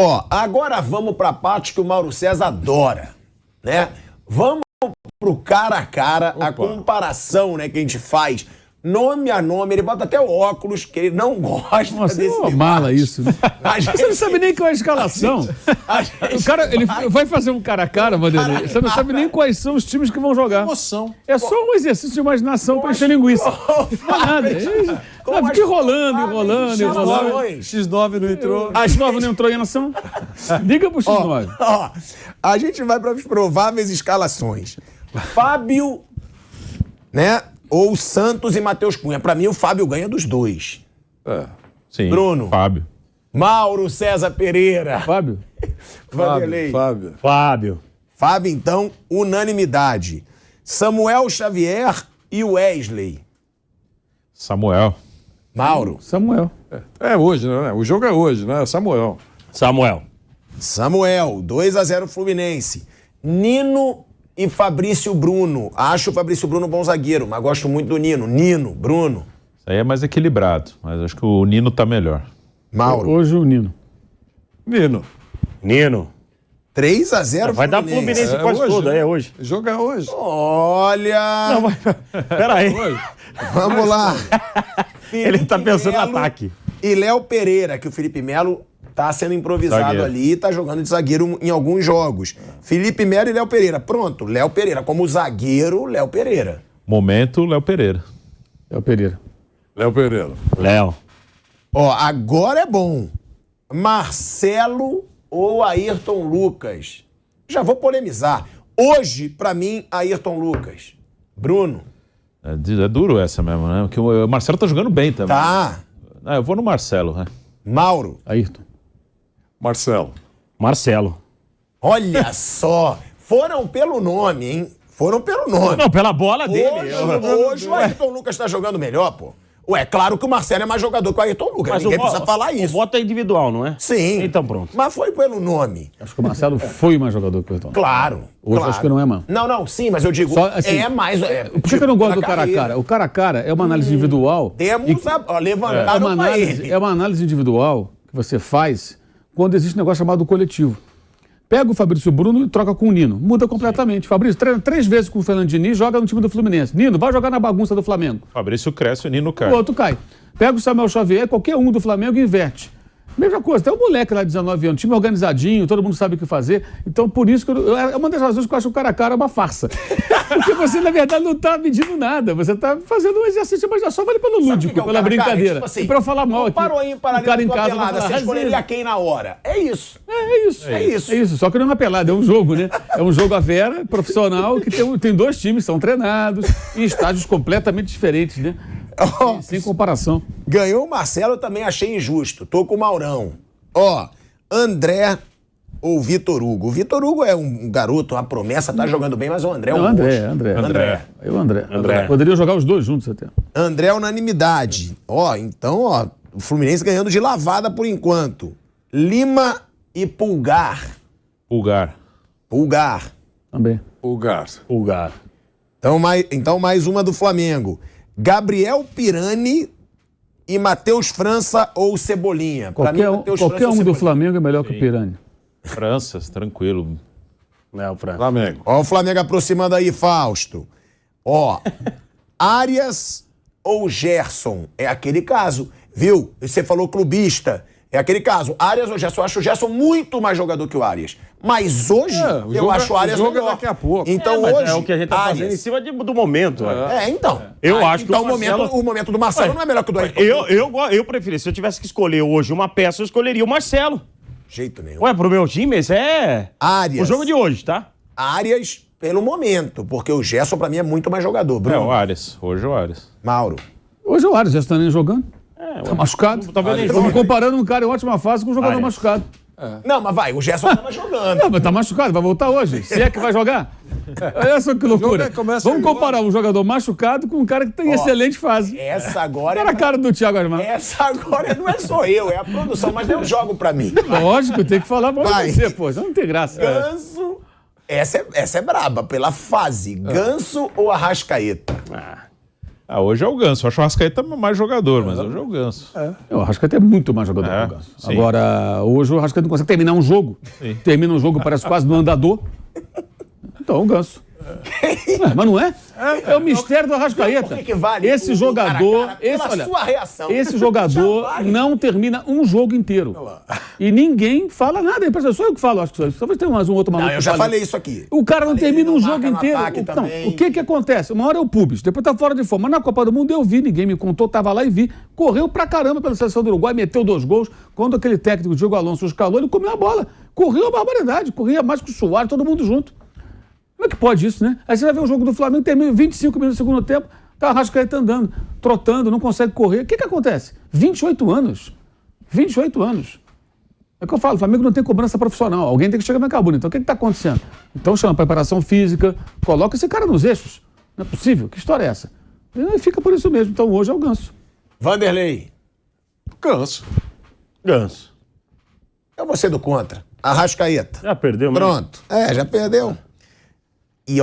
Ó, agora vamos pra parte que o Mauro César adora, né? Vamos pro cara a cara, a comparação, né, que a gente faz nome a nome. Ele bota até o óculos, que ele não gosta. Nossa, desse é uma mala isso, né? Você não sabe nem qual é a escalação. O cara, ele vai fazer um cara a cara, Vanderlei. Você não sabe nem quais são os times que vão jogar. Emoção. É só um exercício de imaginação para encher linguiça. Não é nada. Fica enrolando. X9 não entrou. A X9 não entrou em ação? Liga pro X9. Ó, a gente vai para as prováveis escalações. Fábio, né? Ou Santos e Matheus Cunha. Pra mim, o Fábio ganha dos dois. Sim. Bruno. Fábio. Mauro César Pereira. Fábio? Vanderlei. Fábio. Fábio, então, unanimidade. Samuel Xavier e Wesley. Samuel. Mauro. Samuel. É hoje, né? O jogo é hoje, né? Samuel. Samuel. Samuel, 2-0 Fluminense. Nino e Fabrício Bruno. Acho o Fabrício Bruno bom zagueiro, mas gosto muito do Nino. Nino, Bruno. Isso aí é mais equilibrado, mas acho que o Nino tá melhor. Mauro. Hoje o Nino. Nino. 3-0 Vai dar Fluminense quase hoje, toda, né? é hoje. O jogo é hoje. Olha. Não, mas... Peraí. Vamos lá. Ele tá pensando no Melo ataque. E Léo Pereira, que o Felipe Melo tá sendo improvisado Zagueiro. ali, tá jogando de zagueiro em alguns jogos. Felipe Melo e Léo Pereira. Pronto, Léo Pereira. Como zagueiro, Léo Pereira. Momento, Léo Pereira. É o Pereira. Léo Pereira. Léo. Ó, agora é bom. Marcelo ou Ayrton Lucas? Já vou polemizar. Hoje, pra mim, Ayrton Lucas. Bruno. É duro essa mesmo, né? Porque o Marcelo tá jogando bem também. Tá. Eu vou no Marcelo, né? Mauro. Ayrton. Marcelo. Olha só. Foram pelo nome, hein? Foram pelo nome. Não, pela bola dele. Hoje o Ayrton Lucas tá jogando melhor, pô. Ué, claro que o Marcelo é mais jogador que o Ayrton Lucas. Mas Ninguém precisa falar isso. O voto é individual, não é? Sim. Então pronto. Mas foi pelo nome. Acho que o Marcelo foi mais jogador que o Ayrton. Claro. Hoje claro. acho que não é, mano. Não, sim, mas eu digo, Só, assim, é mais... Por que eu não gosto do cara a cara? O cara a cara é uma análise individual. Temos é levantado uma pra análise, ele. é uma análise individual que você faz quando existe um negócio chamado coletivo. Pega o Fabrício Bruno e troca com o Nino. Muda completamente. Sim. Fabrício treina 3 vezes com o Fernando Diniz, joga no time do Fluminense. Nino, vai jogar na bagunça do Flamengo. Fabrício cresce e o Nino cai. O outro cai. Pega o Samuel Xavier, qualquer um do Flamengo e inverte. Mesma coisa, tem um moleque lá de 19 anos, time organizadinho, todo mundo sabe o que fazer. Então, por isso que é uma das razões que eu acho que o cara a cara é uma farsa. Porque você, na verdade, não está medindo nada. Você está fazendo um exercício, mas só vale pelo lúdico, pela brincadeira. Tipo assim, e para eu falar mal aqui. Parou aí para o cara em casa pelada, você escolheria quem na hora? É isso. É isso. Só que não é uma pelada, é um jogo, né? É um jogo à vera, profissional, que tem 2 times, são treinados, em estágios completamente diferentes, né? Sem comparação. Ganhou o Marcelo, eu também achei injusto. Tô com o Maurão. Ó, André ou Vitor Hugo. O Vitor Hugo é um garoto, uma promessa, tá jogando bem, mas o André é um André. André. Poderia jogar os dois juntos até. André, unanimidade. Ó, então, o Fluminense ganhando de lavada por enquanto. Lima e Pulgar. Pulgar. Também. Pulgar. Então mais uma do Flamengo. Gabriel Pirani e Matheus França ou Cebolinha. Qualquer um do Flamengo é melhor que o Pirani. França, tranquilo. Flamengo. Ó o Flamengo aproximando aí, Fausto. Ó, Arias ou Gerson? É aquele caso, viu? Você falou clubista. É aquele caso. Arias ou Gerson? Eu acho o Gerson muito mais jogador que o Arias. Mas hoje, eu acho o Arias melhor. Daqui a pouco. Então mas hoje, é o que a gente tá fazendo em cima do momento. Então. Eu acho que então o Marcelo... o momento do Marcelo não é melhor que o do Ayrton. Eu preferi. Se eu tivesse que escolher hoje uma peça, eu escolheria o Marcelo. Jeito nenhum. Ué, pro meu time, esse é... Arias. O jogo de hoje, tá? Arias pelo momento, porque o Gerson pra mim é muito mais jogador. Bruno. o Arias. Hoje é o Arias. Mauro. Hoje o Arias já está nem jogando. Tá machucado. Estamos comparando um cara em ótima fase com um jogador machucado. Não, mas vai, o Gerson tava jogando. Não, mas tá machucado, vai voltar hoje. Se é que vai jogar. Olha só que loucura. Vamos comparar um jogador machucado com um cara que tem excelente fase. Essa agora Era a cara do Thiago Asmar. Essa agora não é só eu, é a produção, mas eu jogo pra mim. Lógico, tem que falar mal de você, pô. Não tem graça. Ganso. Essa é braba, pela fase. Ganso ou Arrascaeta? Hoje é o Ganso. Eu acho o Arrascaeta mais jogador, mas hoje é o Ganso. O Arrascaeta é muito mais jogador que o Ganso. Sim. Agora, hoje o Arrascaeta não consegue terminar um jogo. Sim. Termina um jogo, parece quase no andador. Então, o Ganso. Mas não é? É o mistério do Arrascaeta. Por que vale Esse o jogador, cara, pela sua reação. Esse jogador Já vale. não termina um jogo inteiro. E ninguém fala nada. Só eu que falo, acho que talvez tenha mais um outro maluco. Não, eu já falei isso aqui. O cara não termina um jogo marca no inteiro. ataque Então, também. o que acontece? Uma hora é o Pubis, depois tá fora de forma. Mas na Copa do Mundo eu vi, ninguém me contou, tava lá e vi. Correu pra caramba pela seleção do Uruguai, meteu 2 gols. Quando aquele técnico, Diego Alonso, escalou, ele comeu a bola. Correu a barbaridade, corria mais que o Suárez, todo mundo junto. Como é que pode isso, né? Aí você vai ver o jogo do Flamengo, termina 25 minutos do segundo tempo, tá o Arrascaeta andando, trotando, não consegue correr. O que acontece? 28 anos. 28 anos. É o que eu falo, o Flamengo não tem cobrança profissional. Alguém tem que chegar na cabuna. Então o que está acontecendo? Então chama preparação física, coloca esse cara nos eixos. Não é possível? Que história é essa? E fica por isso mesmo. Então hoje é o Ganso. Vanderlei. Ganso. Ganso. Eu vou ser do contra. Arrascaeta. Já perdeu, mas... Pronto. Já perdeu. E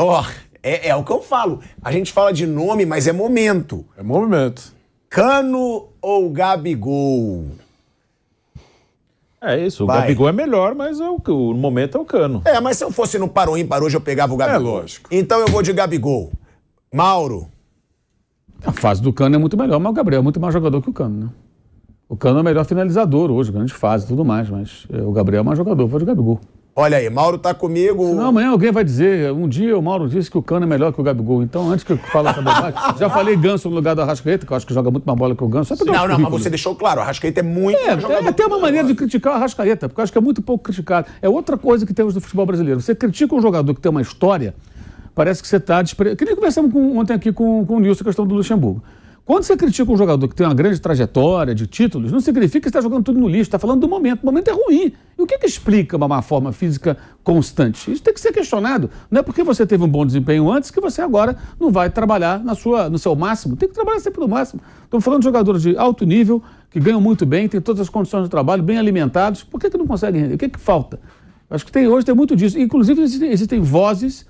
é o que eu falo. A gente fala de nome, mas é momento. É movimento. Cano ou Gabigol? É isso, o Vai. Gabigol é melhor, mas no momento é o Cano. Mas se eu fosse no Par ou Ímpar hoje, eu pegava o Gabigol. lógico. Então eu vou de Gabigol. Mauro. A fase do Cano é muito melhor, mas o Gabriel é muito mais jogador que o Cano, né? O Cano é o melhor finalizador hoje, grande fase e tudo mais, mas o Gabriel é mais jogador, vou de Gabigol. Olha aí, Mauro tá comigo. Não, amanhã alguém vai dizer, um dia o Mauro disse que o Cano é melhor que o Gabigol. Então, antes que eu fale essa bobagem, já falei Ganso no lugar do Arrascaeta, que eu acho que joga muito mais bola que o Ganso. Não, mas você deixou claro, o Arrascaeta é muito jogador. É até uma maneira de criticar o Arrascaeta, porque eu acho que é muito pouco criticado. É outra coisa que temos no futebol brasileiro. Você critica um jogador que tem uma história, parece que você está... Que nem conversamos ontem aqui com o Nilson, a questão do Luxemburgo. Quando você critica um jogador que tem uma grande trajetória de títulos, não significa que você está jogando tudo no lixo, está falando do momento. O momento é ruim. E o que explica uma má forma física constante? Isso tem que ser questionado. Não é porque você teve um bom desempenho antes que você agora não vai trabalhar no seu máximo. Tem que trabalhar sempre no máximo. Estamos falando de jogadores de alto nível, que ganham muito bem, têm todas as condições de trabalho, bem alimentados. Por que não conseguem render? O que falta? Acho que hoje tem muito disso. Inclusive, existem vozes,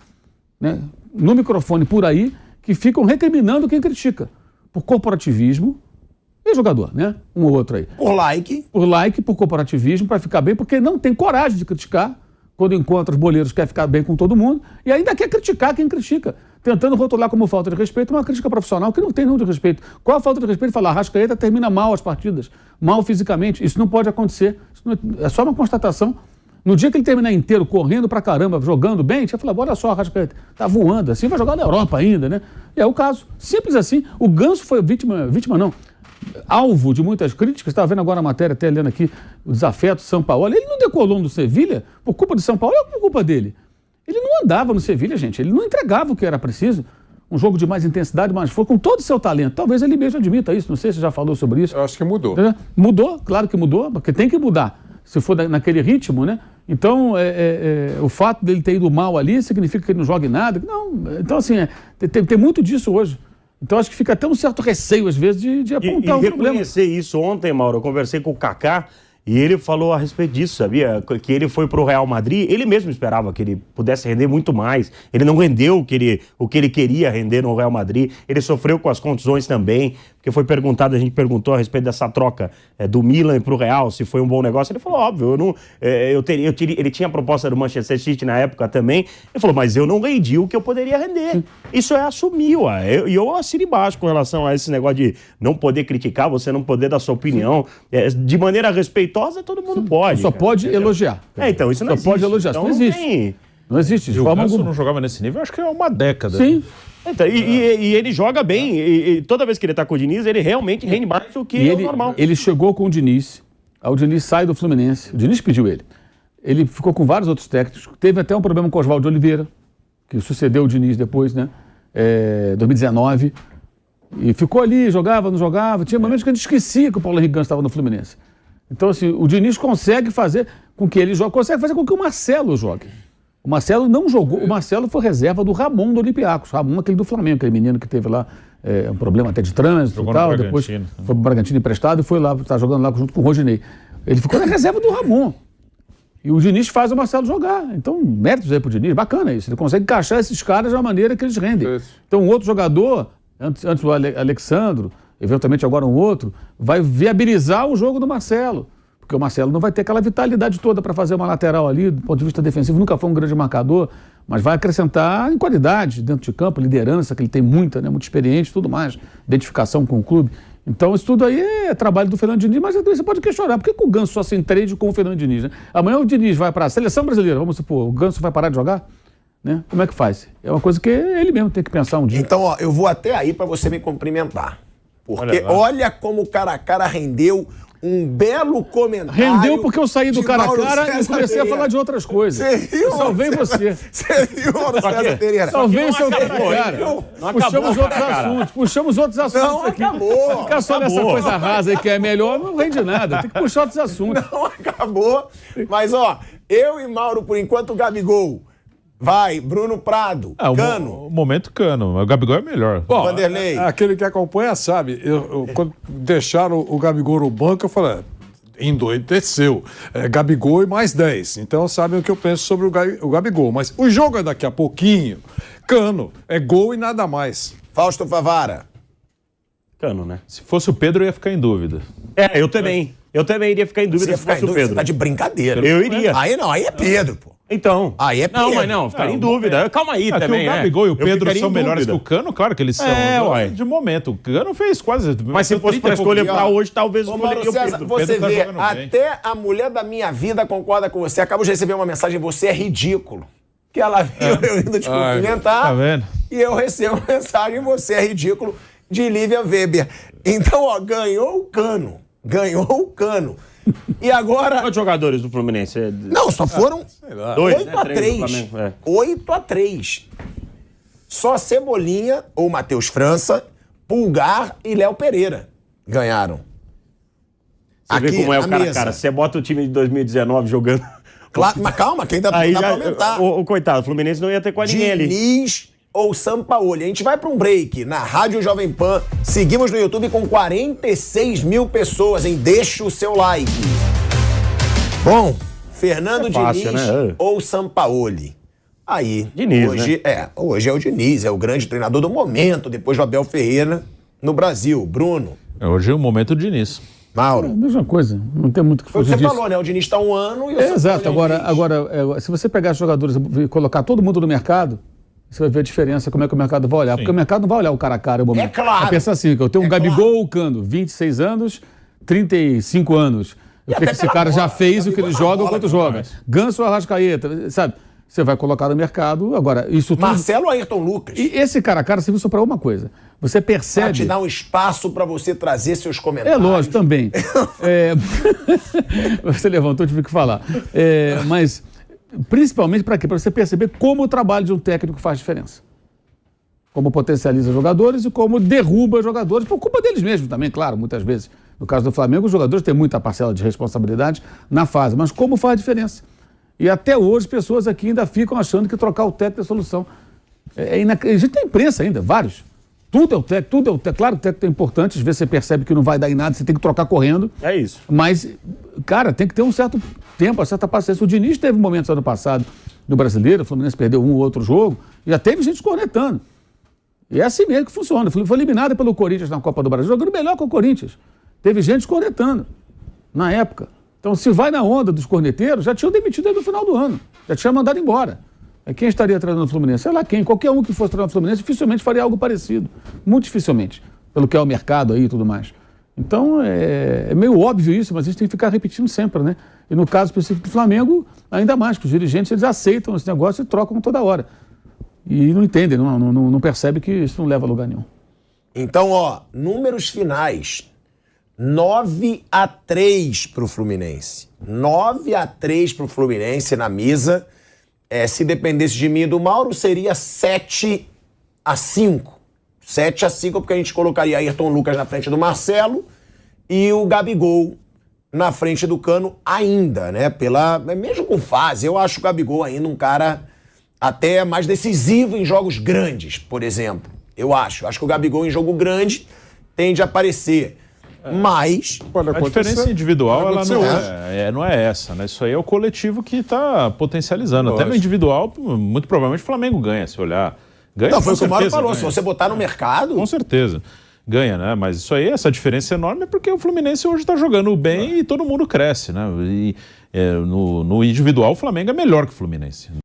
né, no microfone por aí que ficam recriminando quem critica. Por corporativismo, e jogador, né? Um ou outro aí. Por like. Por like, por corporativismo, para ficar bem, porque não tem coragem de criticar quando encontra os boleiros, quer ficar bem com todo mundo, e ainda quer criticar quem critica, tentando rotular como falta de respeito uma crítica profissional que não tem nenhum de respeito. Qual a falta de respeito? Falar, Arrascaeta termina mal as partidas, mal fisicamente. Isso não pode acontecer. Isso é só uma constatação. No dia que ele terminar inteiro, correndo pra caramba, jogando bem, a gente vai falar, olha só, Arrascaeta, tá voando, assim vai jogar na Europa ainda, né? E é o caso. Simples assim. O Ganso foi vítima não, alvo de muitas críticas. Estava vendo agora a matéria, até lendo aqui, o desafeto do São Paulo. Ele não decolou no Sevilha por culpa do São Paulo, é por culpa dele. Ele não andava no Sevilha, gente. Ele não entregava o que era preciso. Um jogo de mais intensidade, mais força, com todo o seu talento. Talvez ele mesmo admita isso. Não sei se já falou sobre isso. Eu acho que mudou. Mudou, claro que mudou, porque tem que mudar. Se for naquele ritmo, né? Então, o fato dele ter ido mal ali significa que ele não joga em nada. Não, então assim, tem muito disso hoje. Então acho que fica até um certo receio, às vezes, de apontar um problema. Reconhecer isso ontem, Mauro, eu conversei com o Kaká e ele falou a respeito disso, sabia? Que ele foi pro Real Madrid, ele mesmo esperava que ele pudesse render muito mais. Ele não rendeu o que ele queria render no Real Madrid. Ele sofreu com as contusões também, porque foi perguntado, a gente perguntou a respeito dessa troca do Milan pro Real, se foi um bom negócio. Ele falou, óbvio, ele tinha a proposta do Manchester City na época também. Ele falou, mas eu não rendi o que eu poderia render. Sim. Isso é assumir, ué. Eu assino embaixo com relação a esse negócio de não poder criticar, você não poder dar sua opinião. De maneira respeitosa, todo mundo pode. Só pode elogiar. Então isso não existe. Só pode elogiar, então, não existe. Não existe, de forma alguma. O Ganso não jogava nesse nível, acho que é uma década. Sim. Então, e ele joga bem, e toda vez que ele tá com o Diniz, ele realmente rende mais do que o normal. Ele chegou com o Diniz, aí o Diniz sai do Fluminense, o Diniz pediu ele. Ele ficou com vários outros técnicos, teve até um problema com o Oswaldo Oliveira, que sucedeu o Diniz depois, né? 2019. E ficou ali, jogava, não jogava. Tinha momentos que a gente esquecia que o Paulo Henrique Ganso estava no Fluminense. Então, assim, o Diniz consegue fazer com que ele jogue, consegue fazer com que o Marcelo jogue. O Marcelo não jogou, o Marcelo foi reserva do Ramon do Olympiacos, Ramon, aquele do Flamengo, aquele menino que teve lá um problema até de trânsito e tal, depois foi para o Bragantino emprestado e foi lá, tá jogando lá junto com o Rodinei. Ele ficou na reserva do Ramon. E o Diniz faz o Marcelo jogar. Então, méritos aí pro Diniz, bacana isso. Ele consegue encaixar esses caras de uma maneira que eles rendem. Isso. Então, um outro jogador antes o Alexandro, eventualmente agora um outro, vai viabilizar o jogo do Marcelo. Porque o Marcelo não vai ter aquela vitalidade toda para fazer uma lateral ali, do ponto de vista defensivo, nunca foi um grande marcador, mas vai acrescentar em qualidade dentro de campo, liderança, que ele tem muita, né, muito experiente e tudo mais, identificação com o clube. Então isso tudo aí é trabalho do Fernando Diniz, mas você pode questionar, por que o Ganso só se entende com o Fernando Diniz? Né? Amanhã o Diniz vai para a seleção brasileira, vamos supor, o Ganso vai parar de jogar? Né? Como é que faz? É uma coisa que ele mesmo tem que pensar um dia. Então, ó, eu vou até aí para você me cumprimentar. Porque olha como o cara a cara rendeu um belo comentário. Rendeu porque eu saí do de cara a Mauro cara César e comecei Pereira. a falar de outras coisas. Você viu? Eu salvei você. Você viu, Mauro César Pereira? Salvei o seu acabou, cara. não Puxamos acabou, outros cara. assuntos. Puxamos outros assuntos Não aqui. acabou. Ficar só nessa coisa rasa aí que é melhor não rende nada. Tem que puxar outros assuntos. Não acabou. Mas, ó, eu e Mauro, por enquanto, o Gabigol. Vai, Bruno Prado, Cano. O momento Cano. O Gabigol é melhor. Bom, Vanderlei. aquele que acompanha sabe. Quando deixaram o Gabigol no banco, eu falei, endoideceu. Gabigol e mais 10. Então sabem o que eu penso sobre o Gabigol. Mas o jogo é daqui a pouquinho. Cano, é gol e nada mais. Fausto Favara. Cano, né? Se fosse o Pedro, eu ia ficar em dúvida. Eu também. Eu também iria ficar em Você dúvida ia se ficar em fosse o dúvida, Pedro. você tá de brincadeira. Eu iria. Aí não, aí é Pedro, pô. Então. Aí é Pedro. Não, mas não, ficaria em dúvida. Calma aí Ah, também, que o Gabigol e o Eu Pedro ficaria são em melhores dúvida. que o Cano, claro que eles são. Ué. De momento. O Cano fez quase. Mas se fosse pra escolher pra hoje, talvez Ô, Mauro escolheria o César, Pedro. você Pedro tá vê, jogando bem. até a mulher da minha vida concorda com você. Acabo de receber uma mensagem, você é ridículo. Que ela viu eu indo te cumprimentar. Tá vendo? E eu recebo uma mensagem, você é ridículo, de Lívia Weber. Então, ó, ganhou o Cano. Ganhou o Cano. E agora... Quantos jogadores do Fluminense? Não, só foram Dois, 8 né? a 3. Três do Flamengo, é. 8 a 3. Só Cebolinha, ou Matheus França, Pulgar e Léo Pereira ganharam. Você vê como é o na cara a mesa. cara. Você bota o time de 2019 jogando... Claro, mas calma, que ainda Aí dá já... pra aumentar. O coitado, o Fluminense não ia ter quase ninguém ali. Diniz ou Sampaoli. A gente vai para um break na Rádio Jovem Pan. Seguimos no YouTube com 46 mil pessoas, hein? Deixa o seu like. Bom, Fernando É fácil, Diniz né? ou Sampaoli? Aí, Diniz, hoje é o Diniz, é o grande treinador do momento, depois do Abel Ferreira no Brasil. Bruno, Hoje é o momento do Diniz. É a Mauro. mesma coisa. Não tem muito o que Foi o que fugir você disso. falou, né? O Diniz está um ano e o Sampaoli Exato. é um mês. Agora, se você pegar os jogadores e colocar todo mundo no mercado, você vai ver a diferença, como é que o mercado vai olhar. Porque o mercado não vai olhar o cara a cara. O momento. É claro. Vai pensar assim, que eu tenho um Gabigol ou Cano, 26 anos, 35 anos. O que até esse pela cara já bola. fez, o que Gabigol ele pela joga, o bola quanto que joga. faz. Ganso ou Arrascaeta, sabe? Você vai colocar no mercado. Agora, isso tudo... Marcelo ou Ayrton Lucas? E esse cara a cara serve só para uma coisa. Você Pra percebe... te dar um espaço para você trazer seus É comentários. lógico, também. Você levantou, tive que falar. Mas, principalmente para quê? Para você perceber como o trabalho de um técnico faz diferença. Como potencializa jogadores e como derruba jogadores, por culpa deles mesmos também, claro, muitas vezes. No caso do Flamengo, os jogadores têm muita parcela de responsabilidade na fase, mas como faz diferença? E até hoje, pessoas aqui ainda ficam achando que trocar o técnico é a solução. A gente tem imprensa ainda, vários. Tudo é o técnico. Claro que o técnico é importante, às vezes você percebe que não vai dar em nada, você tem que trocar correndo. É isso. Mas, cara, tem que ter um certo tempo, uma certa paciência. O Diniz teve momentos ano passado no Brasileiro, o Fluminense perdeu um ou outro jogo, já teve gente cornetando. E é assim mesmo que funciona. Foi eliminado pelo Corinthians na Copa do Brasil, jogando melhor que o Corinthians. Teve gente cornetando na época. Então, se vai na onda dos corneteiros, já tinham demitido ele no final do ano. Já tinha mandado embora. Quem estaria treinando o Fluminense? Sei lá quem. Qualquer um que fosse treinar o Fluminense dificilmente faria algo parecido. Muito dificilmente. Pelo que é o mercado aí e tudo mais. Então, é meio óbvio isso, mas a gente tem que ficar repetindo sempre, né? E no caso específico do Flamengo, ainda mais, que os dirigentes eles aceitam esse negócio e trocam toda hora. E não entendem, não percebem que isso não leva a lugar nenhum. Então, ó, números finais. 9-3 pro Fluminense. 9-3 pro Fluminense na mesa. Se dependesse de mim e do Mauro, seria 7-5. 7-5, porque a gente colocaria Ayrton Lucas na frente do Marcelo e o Gabigol na frente do Cano ainda, né? Mesmo com fase, eu acho o Gabigol ainda um cara até mais decisivo em jogos grandes, por exemplo. Eu acho. Acho que o Gabigol em jogo grande tende a aparecer. Mas A diferença individual ela não é essa, né? Isso aí é o coletivo que está potencializando. Até no individual, muito provavelmente o Flamengo ganha, se olhar Ganha, Não, foi o que o Mauro certeza falou. ganha. Se você botar no mercado. Com certeza. Ganha, né? Mas isso aí, essa diferença é enorme porque o Fluminense hoje está jogando bem e todo mundo cresce, né? E no individual o Flamengo é melhor que o Fluminense.